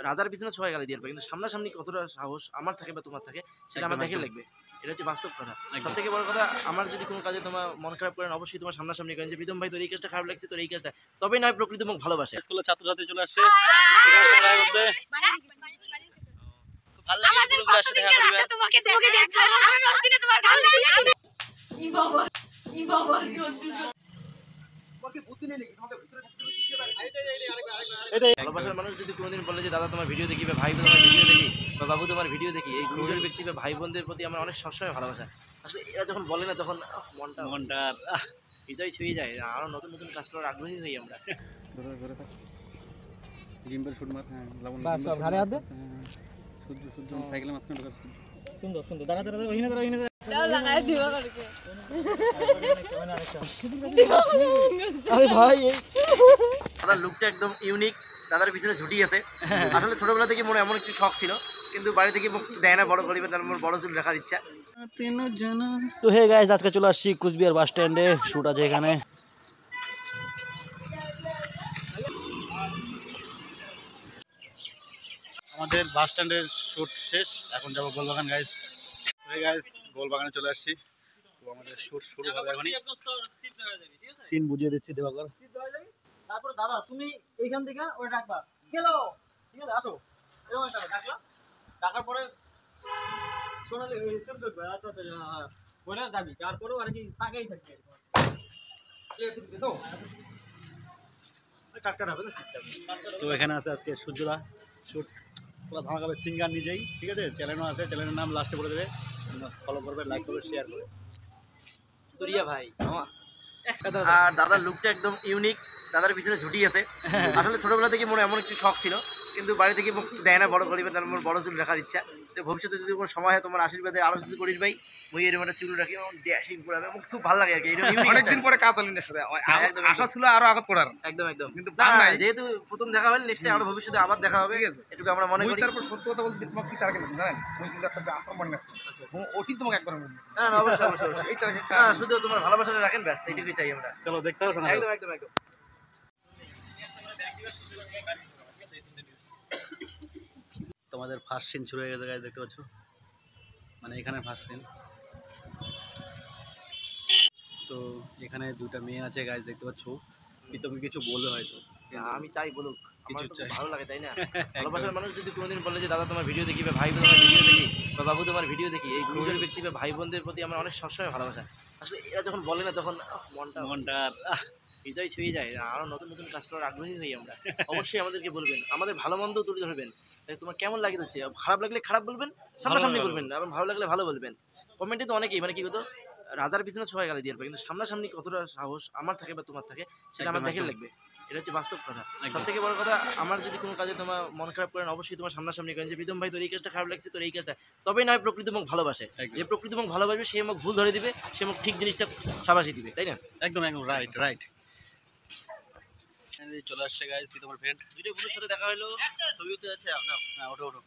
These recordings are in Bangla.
রাজার পিছনে সবাই গালি দিয়ে পারে, কিন্তু সামনাসামনি কতটা সাহস আমার থাকে বা তোমার থাকে সেটা আমার দেখে লাগবে। এটা হচ্ছে বাস্তব কথা। সব থেকে বড় কথা, আমার যদি কোনো কাজে তোমার মন খারাপ করেন, অবশ্যই তোমার সামনাসামনি করেন যে প্রীতম ভাই তোর এই কাজটা খারাপ লাগছে, তোর এই কাজটা, তবেই নয় প্রকৃত মুখ ভালোবাসে। স্কুলের ছাত্রছাত্রী চলে আসছে, ভালো লাগে গ্রুপের সাথে দেখা করবে। তোমাকে দেখবো আমি প্রতিদিন তোমার গাল দিই। ই বাবা ই বাবা জলদি তোমাকে বুদ্ধি নেই নাকি? তোমাকে ভিতরে থাকতে শিখিয়ে দাও। এটাই ভালোবাসার মানুষ যদি কোনোদিন বলে যে দাদা তোমার ভিডিও দেখি বা ভাই তোমার ভিডিও দেখি বা বাবু তোমার ভিডিও দেখি, এই দুজন ব্যক্তি বা ভাই বোনদের প্রতি আমার অনেক সবসময় ভালোবাসা। আসলে এরা যখন বলে না তখন মনটা হৃদয় ছুঁয়ে যায়, আরো নতুন নতুন কাজ করার আগ্রহী হই আমরা। জিম্বের ফুট মার, হ্যাঁ লবণ বাস সব ঘাড়ে হাত দে। সূর্য সূর্য সাইকেলের মাঝখানে ঢোকা। সুন্দর সুন্দর, দাঁড়া দাঁড়া ওইখানে দাঁড়া, ওইখানে দাঁড়া। দাও লাগায় দিবা করকে। আরে ভাই এই দাদার লুকটা একদম ইউনিক, দাদার পিছনে ঝুটি আছে। আসলে ছোটবেলা থেকে মনে এমন একটু শখ ছিল, কিন্তু বাড়ি থেকে দেয় না বড় করিবে, তার বড় চুল রাখার ইচ্ছা। তো হে গাইস, আজকে চলে আসছি কুচবিহার বাস স্ট্যান্ডে, শুট আছে এখানে। আমাদের বাস স্ট্যান্ডের শুট শেষ, এখন যাবো গোলবাগান গাইস। ওই গাইস গোলবাগানে চলে আসছি, তো আমাদের শুট শুরু হবে এখনই। সিন বুঝিয়ে দিচ্ছি দেবাকর। তারপর দাদা তুমি এইখান থেকে ওটা ডাকবা, গেলো ঠিক আছে, আসো এরকম একটা ডাকলা, ডাকার পরে সোনালি চোখ দেখবে, আচ্ছা আচ্ছা বলে যাবি, তারপরেও আর কি তাকেই থাকবে তো এখানে আছে আজকে সূর্যদা, শুট পুরো ধামাকাবে, সিঙ্গার নিজেই, ঠিক আছে। চ্যানেলও আছে, চ্যানেলের নাম লাস্টে বলে দেবে, ফলো করবে, লাইক করবে, শেয়ার করবে। সুরিয়া ভাই আর দাদার লুকটা একদম ইউনিক, দাদার পিছনে ঝুটি আছে। আসলে ছোটবেলা থেকে মনে এমন একটু শখ ছিল, কিন্তু বাড়ি থেকে দেয় না বড় করিবে, তার বড় চুল রাখার ইচ্ছা। তো ভবিষ্যতে যদি কোনো সময় হয় তোমার আশীর্বাদে আরো কিছু করিস ভাই, মুই এরকম একটা চুল রাখি ড্যাশিং করে আমার খুব ভালো লাগে আর কি। অনেকদিন পরে কাজ হলেন সাথে, আশা ছিল আরো আগত করার, একদম একদম, কিন্তু যেহেতু প্রথম দেখা হল, নেক্সট আরো ভবিষ্যতে আবার দেখা হবে, একটু আমরা মনে করি। তারপর সত্য কথা বলতে তোমাকে কি টার্গেট আছে জানেন? তুমি কিন্তু একটা আসাম রাখছো, ওটি তোমাকে একবার বলবো। হ্যাঁ অবশ্যই অবশ্যই অবশ্যই, এই টার্গেট শুধু তোমার ভালোবাসাটা রাখেন, ব্যাস এইটুকুই চাই আমরা। চলো দেখতে হবে। একদম একদম একদম। তোমাদের ফার্স্ট সিন শুরু হয়ে গেছে গাইস, দেখতে পাচ্ছ, মানে এখানে ফার্স্ট সিন। তো এখানে দুইটা মেয়ে আছে গাইস, দেখতে পাচ্ছ। প্রীতমকে কিছু বলবে হয়তো, আমি চাই বলুক, কিছু আমার তো চাই। ভালো লাগে তাই না? ভালোবাসার মানুষ যদি কোনোদিন বলে যে দাদা তোমার ভিডিও দেখি বা ভাই তোমার ভিডিও দেখি বা বাবু তোমার ভিডিও দেখি, এই দুজন ব্যক্তি বা ভাই বোনদের প্রতি আমার অনেক সবসময় ভালোবাসা। আসলে এরা যখন বলে না তখন মনটা হৃদয় ছুঁয়ে যায়, আরো নতুন নতুন কাজ করার আগ্রহী হই আমরা। অবশ্যই আমাদেরকে বলবেন, আমাদের ভালো মন্দ তুলে ধরবেন, তোমার কেমন লাগে হচ্ছে, খারাপ লাগলে খারাপ বলবেন, সামনাসামনি বলবেন, আর ভালো লাগলে ভালো বলবেন। কমেন্টে তো অনেকেই মানে কি হতো, রাজার পিছনে সবাই গালি দিয়ে পারে, কিন্তু সামনাসামনি কতটা সাহস আমার থাকে বা তোমার থাকে সেটা আমার দেখে লাগবে। এটা হচ্ছে বাস্তব কথা। সব থেকে বড় কথা, আমার যদি কোনো কাজে তোমার মন খারাপ করেন, অবশ্যই তোমার সামনাসামনি করেন যে প্রীতম ভাই তোর এই কাজটা খারাপ লাগছে, তোর এই কাজটা, তবেই নয় প্রকৃত মুখ ভালোবাসে। যে প্রকৃত মুখ ভালোবাসবে সে মুখ ভুল ধরে দিবে, সে মুখ ঠিক জিনিসটা সাবাসি দিবে, তাই না? একদম একদম রাইট রাইট। চলে আসছে গাইস প্রীতমের ফ্রেন্ড, দুটো বন্ধুর সাথে দেখা হলো, ছবি উঠতে যাচ্ছে। হ্যাঁ ওঠো ওঠো।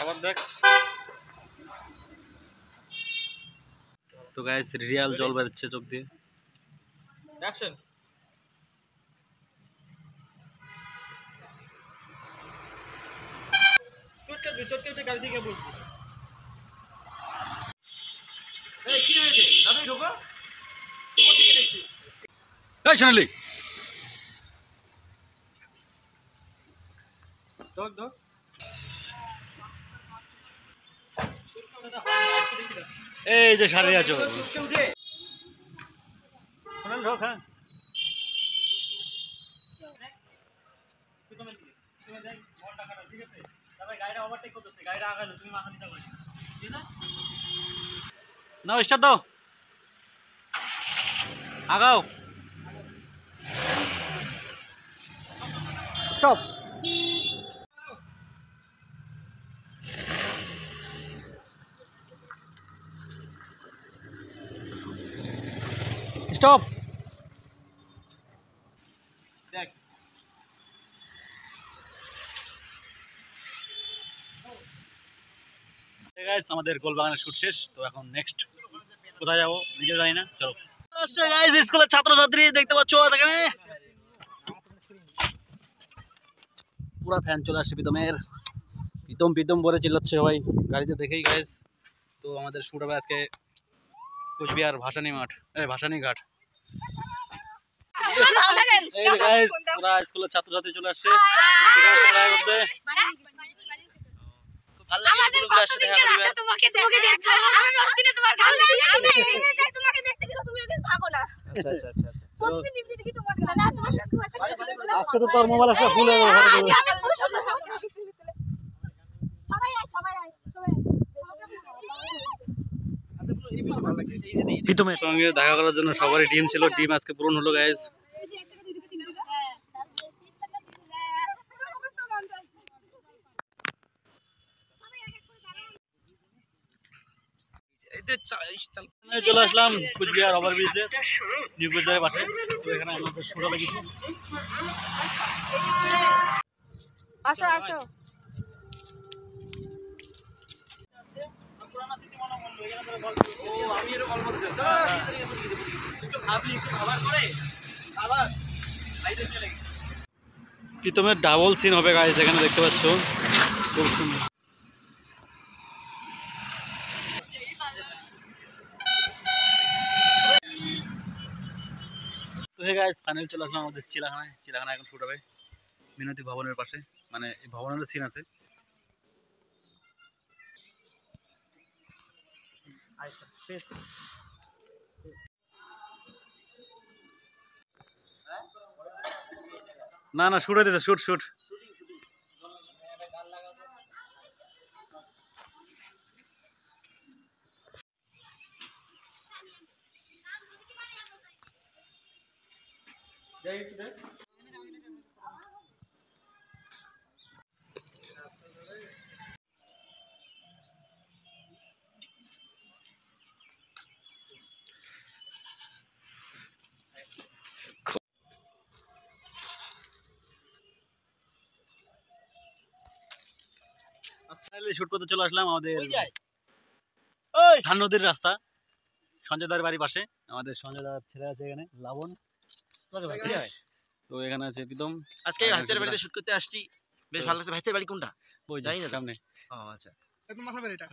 আবার দেখ। তো গাইস রিয়াল জল বেরোচ্ছে চোখ দিয়ে। অ্যাকশন। চটকে গাড়ি থেকে বসবো। এই কি হয়েছে দাদুই ঢোকো, তোমার দিকে দেখছি। এই সোনালি ঢোক ঢোক। এই যে সারি আছো, চটকে উঠে সোনালি ঢোক। হ্যাঁ নাও স্টার্ট দাও, আগাও। স্টপ। স্টপ। দেখ গাইস আমাদের গোলবাগানের শুট শেষ, তো এখন নেক্সট কোথায় যাবো নিজেও জানি না, চলো। গাইস স্কুলের ছাত্রছাত্রী দেখতে পাচ্ছ এখানে পুরা ফ্যান চলে আসছে প্রীতমের, প্রীতম প্রীতম বলে চিল্লাচ্ছে সবাই গাড়িতে দেখেই গাইস। তো আমাদের শুট হবে আজকে কোচবিহার ভাসানী মাঠ, ভাসানী ঘাট। এই গাইস পুরা স্কুলের ছাত্রছাত্রী চলে আসছে দেখা করতে। ভালো লাগে গুলোগুলো আসছে দেখা করবে। তোমাকে দেখতে আমি রোজদিনে তোমার গাল দেখি আমি এখানে যাই তোমাকে দেখতে কিন্তু তুমি ওখানে থাকো না। আচ্ছা আচ্ছা আচ্ছা আচ্ছা প্রতিদিন টিভি দেখি তোমার গাল না তোমার সাথে কথা বলে আজকে তো তোর মোবাইল আছে ফুল হয়ে গেছে। সবাই আয় সবাই আয় সবাই প্রীতমের সঙ্গে দেখা করার জন্য সবারই ডিম ছিল, ডিম আজকে পূরণ হলো গাইস। চলে আসলাম কুচবিহার ওভারব্রিজে, নিউ কুচবিহারের পাশে। তো এখানে আমাদের শুট হবে কিছু। আসো আসো আমি এরকম গল্প বলতে প্রীতমের ডাবল সিন হবে গাইস, এখানে দেখতে পাচ্ছ খুব সুন্দর। তো হে গাইস ফাইনাল চলে আসলাম আমাদের চিলাখানায়। চিলাখানা এখন শুট হবে মিনতি ভবনের পাশে, মানে এই ভবনের সিন আছে। না না শুট হইতেছে, শুট শুট। শুট করতে চলে আসলাম আমাদের ধান নদীর রাস্তা, সঞ্জয় দার বাড়ির পাশে। আমাদের সঞ্জয় দার ছেলে আছে এখানে, লাবণ। তো এখানে আছে প্রীতম। আজকে হাতের বাড়িতে শুট করতে আসছি, বেশ ভালো লাগছে। ভাইসের বাড়ি কোনটা? ওই জানি না সামনে। ও আচ্ছা একদম মাথা বের এটা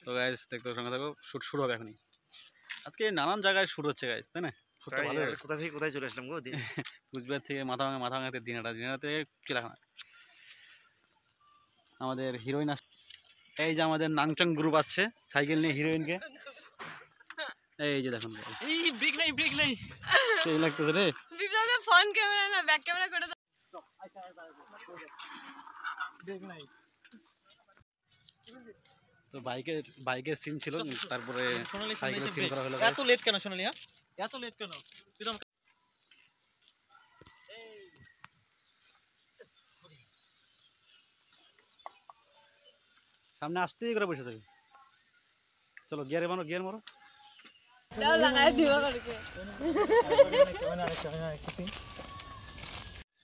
তো গাইস দেখতে সঙ্গে থাকো, শুট শুরু হবে এখনই। আজকে নানান জায়গায় শুট হচ্ছে গাইস, তাই না? শুট ভালো হবে। কোথা থেকে কোথায় চলে আসলাম গো দিন কুচবিহার থেকে মাথাভাঙা থেকে দিনাটাতে চিলাখানা। আমাদের হিরোইন এই যে আমাদের নাংচং গ্রুপ আসছে সাইকেল নিয়ে হিরোইনকে, এই যে দেখুন এই ব্রেক নেই সেই লাগতেছে রে। বিপ্লবের ফোন ক্যামেরা না ব্যাক ক্যামেরা করে দাও। তো বাইকের সিন ছিল, তারপরে সাইকেলের সিন করা হলো। এত লেট কেন সোনালি? হ্যাঁ এত লেট কেন? সামনে আসতেই করে বসে যাবে। চলো গিয়ারে মারো, গিয়ার মারো। দাও লাগাই দিও করকে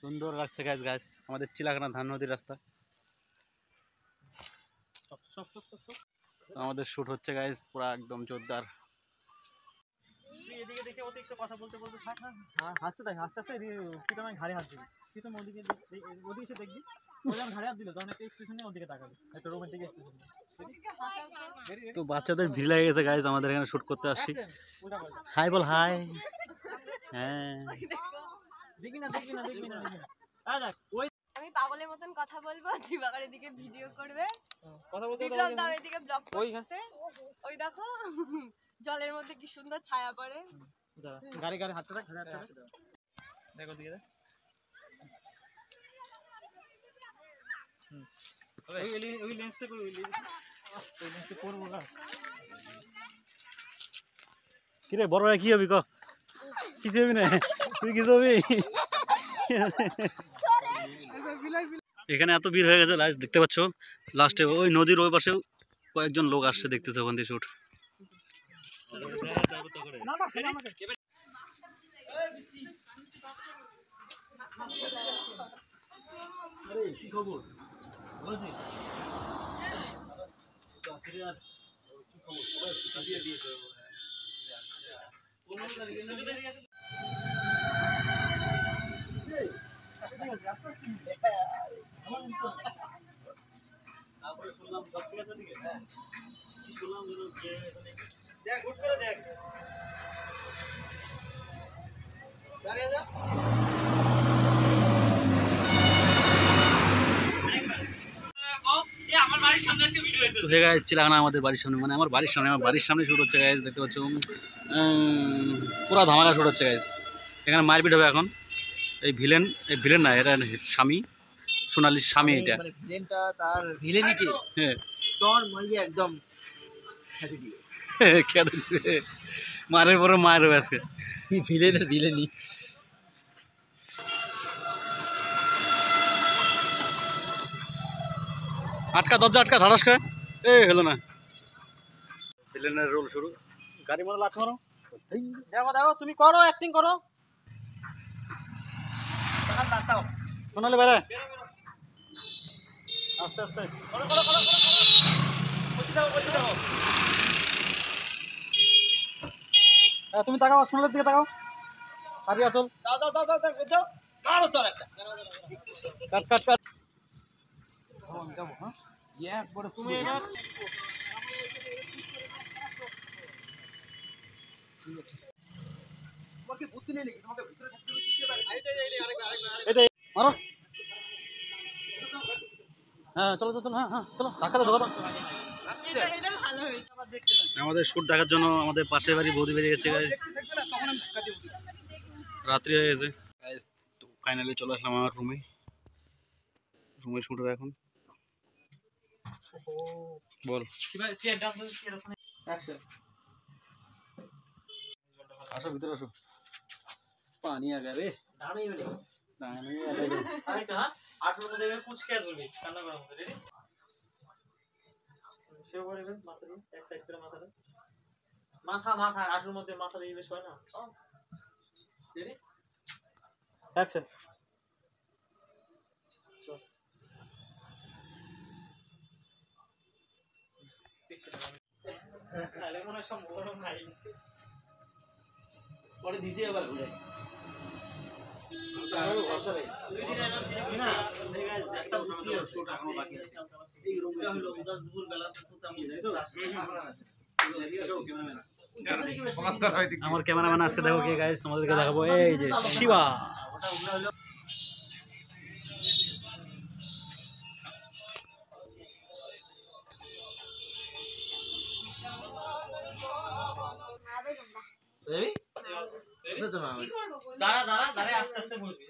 সুন্দর লাগছে গাছ গাছ আমাদের চিলাখানা ধান নদীর রাস্তা। আমাদের শুট হচ্ছে গাইস পুরো একদম জোরদার। এদিকে দেখে ওতে একটু কথা বলতে বলতে থাক না, হাসতে থাক, হাসতে হাসতে প্রীতম ঘাড়ে হাত দিবি, প্রীতম ওদিকে এসে দেখবি, ও যখন ঘাড়ে হাত দিল তখন একটা এক্সপ্রেশনে ওদিকে তাকাবি, একটা রোমান্টিক এক্সপ্রেশন। তো বাচ্চাদের ভিড় লেগে গেছে গাইস, আমাদের এখানে শুট করতে আসছি। হাই বল হাই। হ্যাঁ দেখবি না দেখবি না দেখবি না দেখ ওই আমি পাগলের মতন কথা বলবো, দিবাকর এদিকে ভিডিও করবে, কথা বলতে বিপ্লব দাও এদিকে ব্লগ করছে। ওই দেখো জলের মধ্যে কি সুন্দর ছায়া পড়ে। গাড়ি গাড়ি হাতটা রাখ, ঘাড়ে হাতটা রাখ, দেখো দিকে দেখ। ওই লেন্সটা কই, ওই লেন্সটা করবো না। কিরে বড় কি হবি ক? কিছু হবি না, তুই কিছু হবি? এখানে এত ভিড় হয়ে গেছে দেখতে পাচ্ছ। লাস্টে ওই নদীর ওই পাশেও কয়েকজন লোক আসছে দেখতেছে ওখান থেকে শুট। কি খবর? তারপরে শুনলাম সব ঠিক আছে দিকে কি শুনলাম দেখ গুড করে দেখ দাঁড়িয়ে যা তো হে গাইস চিলাগানা আমাদের বাড়ির সামনে, মানে আমার বাড়ির সামনে শুট হচ্ছে গাইস, দেখতে পাচ্ছ পুরো ধামাকা শুট হচ্ছে গাইস। এখানে মারপিট হবে এখন। এই ভিলেন না, এটা স্বামী, সোনালির স্বামী এটা। মানে ভিলেনটা তার ভিলেনই কে হ্যাঁ তোর মানে একদম খেতে দিয়ে খেতে দিবে, মারের পরে মার হবে আজকে। ভিলেনের ভিলেনই আটকা দরজা আটকা, ধারাস করে এ হলো না। ভিলেনের রোল শুরু, গাড়ি মারো লাথ মারো। দেখো দেখো তুমি করো অ্যাক্টিং করো সোনালি বেড়ে আস্তে আস্তে করো করো করো করতে দাও তুমি তাকাও, সোনালির দিকে তাকাও। পারি আচল, যাও যাও যাও যাও বুঝছো মারো চল একটা কাট কাট কাট। যাবো হ্যাঁ একবারে তুমি এটা তোমার কি বুদ্ধি নেই নাকি তোমাকে ভিতরে থাকতে হবে শিখতে পারে এটাই মারো। হ্যাঁ চলো চলো চলো, হ্যাঁ হ্যাঁ চলো, ধাক্কা দাও ধাক্কা দাও। এটা ভালো হয়েছে আমাদের শুট দেখার জন্য আমাদের পাশের বাড়ি বৌদি বেরিয়ে গেছে গাইস, থাকবে না তখন আমি ধাক্কা দিব রাত্রি হয়ে গেছে গাইস। তো ফাইনালি চলে আসলাম আমার রুমে শুট হবে এখন। বল আসো ভিতরে আসো, পানি আগে রে দাঁড়িয়ে বেলে ডানে আরেকটা হ্যাঁ 18 মধ্যে কুচকে ধরবি কান্না করার মধ্যে রেডি সেও করবে মাথা দিয়ে এক সাইড করে মাথাটা মাথা 18 মধ্যে মাথা দিয়ে বেশ হয় না রেডি অ্যাকশন তাহলে মনে সব বড় নাই পরে দিতে আবার ঘুরে দুই দিন এলাম ছিল না একটা বুদ্ধি আছে শুট এখনো বাকি আছে এই রুমটা হলো উদাস দুপুর বেলা তো আমি যাই তো নমস্কার ভাই আমার ক্যামেরাম্যান আজকে দেখো কে গাইস, তোমাদেরকে দেখাবো এই যে শিবা। ওটা হলো যাবি তো মা দাঁড়া দাঁড়া দাঁড়া আস্তে আস্তে বলবি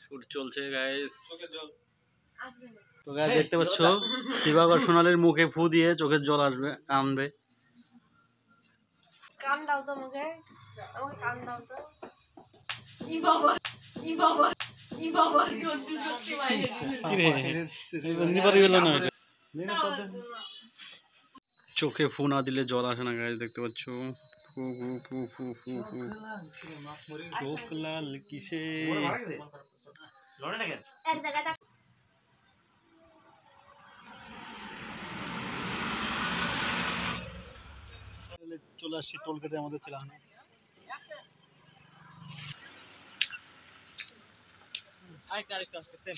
শুট চলছে গাইস। আসবে না তো গাইস দেখতে পাচ্ছ শিবা আর সোনালির মুখে ফু দিয়ে চোখের জল আসবে, আনবে। কান দাও তো আমাকে কান দাও তো ই বাবা ই বাবা ই বাবা সত্যি সত্যি মাইরে কি রে এমনি পারি গেল না এটা, চোখে ফু না দিলে জল আসে না গাইস, দেখতে পাচ্ছ ফু ফু ফু ফু ফু ফু চোখ লাল কিসে। লড়ে না কেন এক জায়গাটা চলে আসছি টোল গেটে আমাদের চিলাগানা। আরেকটা সেম